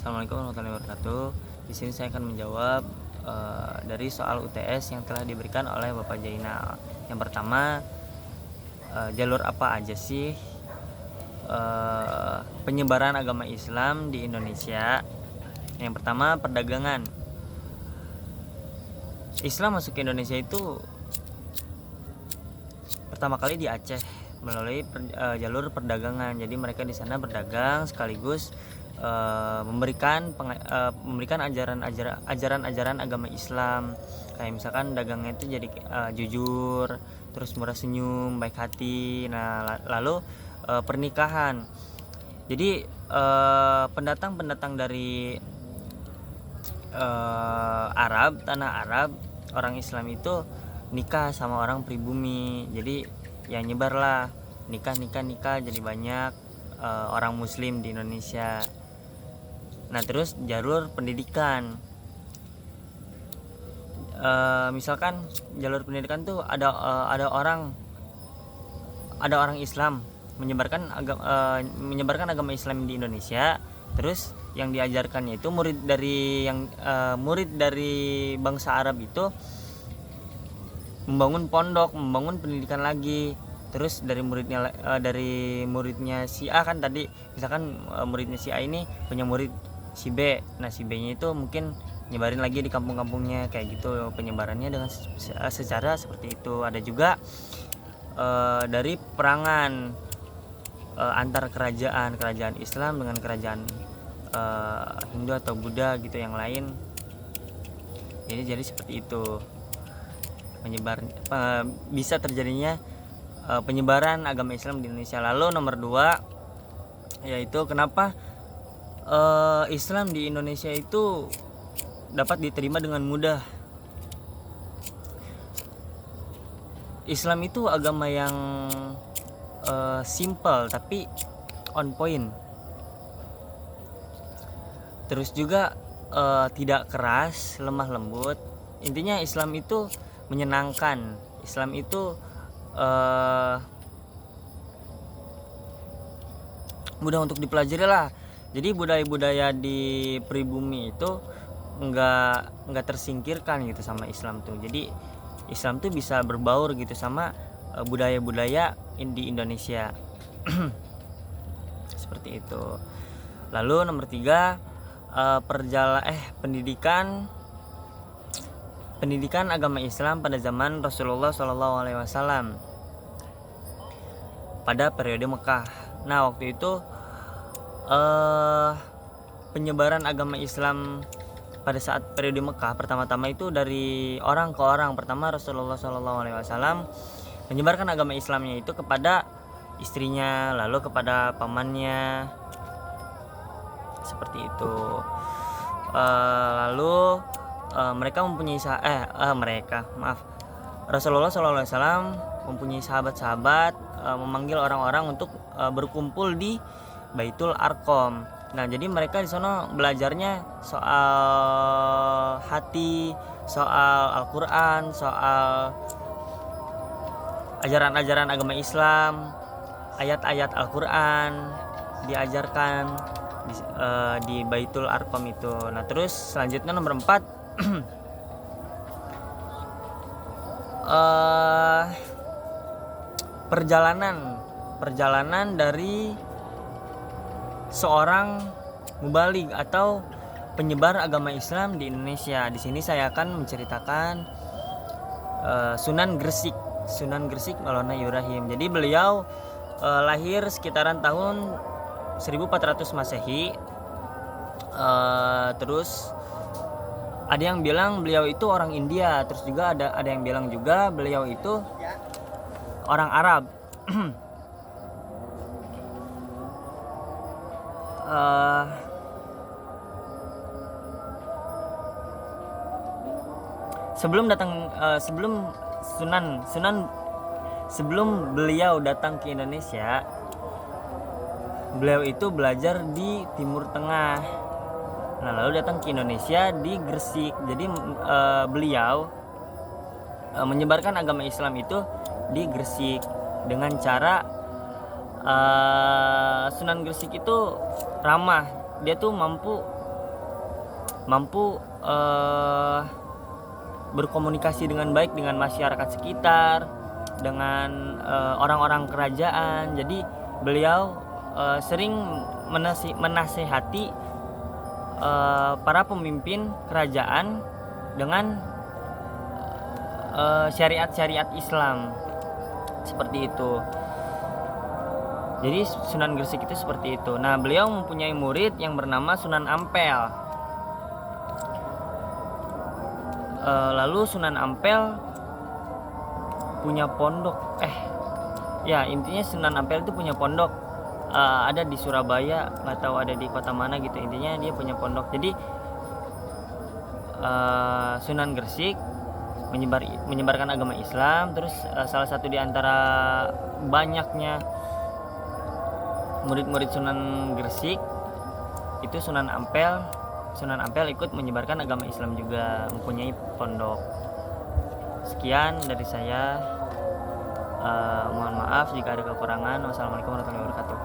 Assalamualaikum warahmatullahi wabarakatuh. Di sini saya akan menjawab dari soal UTS yang telah diberikan oleh Bapak Jainal. Yang pertama, jalur apa aja sih penyebaran agama Islam di Indonesia? Yang pertama, perdagangan. Islam masuk ke Indonesia itu pertama kali di Aceh melalui jalur perdagangan. Jadi mereka di sana berdagang sekaligus memberikan ajaran agama Islam. Kayak misalkan dagangnya itu jadi jujur, terus murah senyum, baik hati. Nah, lalu pernikahan. Jadi pendatang dari tanah Arab, orang Islam itu nikah sama orang pribumi. Jadi ya nyebarlah nikah jadi banyak orang Muslim di Indonesia. Nah, terus jalur pendidikan. Misalkan jalur pendidikan tuh ada orang Islam menyebarkan agama Islam di Indonesia. Terus yang diajarkannya itu murid dari bangsa Arab itu membangun pondok, membangun pendidikan lagi. Terus dari muridnya si A kan tadi, misalkan muridnya si A ini punya murid si B. Nah, si B-nya itu mungkin nyebarin lagi di kampung-kampungnya, kayak gitu penyebarannya dengan secara seperti itu. Ada juga dari perangan antar kerajaan Islam dengan kerajaan Hindu atau Buddha gitu yang lain. Jadi seperti itu bisa terjadinya penyebaran agama Islam di Indonesia. Lalu nomor 2 yaitu kenapa Islam di Indonesia itu dapat diterima dengan mudah. Islam itu agama yang simple tapi on point. Terus juga tidak keras, lemah lembut. Intinya Islam itu menyenangkan. Islam itu mudah untuk dipelajari lah. Jadi budaya-budaya di pribumi itu nggak tersingkirkan gitu sama Islam tuh. Jadi Islam tuh bisa berbaur gitu sama budaya-budaya di Indonesia. Seperti itu. Lalu nomor 3, pendidikan agama Islam pada zaman Rasulullah SAW pada periode Mekah. Nah, waktu itu penyebaran agama Islam pada saat periode Mekah pertama-tama itu dari orang ke orang. Pertama, Rasulullah SAW menyebarkan agama Islamnya itu kepada istrinya, lalu kepada pamannya, seperti itu. Lalu Rasulullah SAW mempunyai sahabat-sahabat, memanggil orang-orang untuk berkumpul di Baitul Arqam. Nah, jadi mereka di sana belajarnya soal hati, soal Al-Quran, soal ajaran-ajaran agama Islam, ayat-ayat Al-Quran diajarkan di Baitul Arqam itu. Nah, terus selanjutnya nomor 4, perjalanan dari seorang mubaligh atau penyebar agama Islam di Indonesia. Di sini saya akan menceritakan Sunan Gresik Maulana Ibrahim. Jadi beliau lahir sekitaran tahun 1400 Masehi. Terus ada yang bilang beliau itu orang India, terus juga ada yang bilang juga beliau itu orang Arab. Sebelum beliau datang ke Indonesia, beliau itu belajar di Timur Tengah. Nah, lalu datang ke Indonesia di Gresik. Jadi beliau menyebarkan agama Islam itu di Gresik dengan cara Sunan Gresik itu ramah. Dia tuh mampu mampu berkomunikasi dengan baik dengan masyarakat sekitar, dengan orang-orang kerajaan. Jadi beliau sering menasehati para pemimpin kerajaan dengan syariat-syariat Islam, seperti itu. Jadi Sunan Gresik itu seperti itu. Nah, beliau mempunyai murid yang bernama Sunan Ampel. Lalu Sunan Ampel punya pondok. Ya intinya Sunan Ampel itu punya pondok. Ada di Surabaya, nggak tahu ada di kota mana gitu. Intinya dia punya pondok. Jadi Sunan Gresik menyebarkan agama Islam. Terus salah satu di antara banyaknya murid-murid Sunan Gresik itu Sunan Ampel. Sunan Ampel ikut menyebarkan agama Islam juga, mempunyai pondok. Sekian dari saya. Mohon maaf jika ada kekurangan. Wassalamualaikum warahmatullahi wabarakatuh.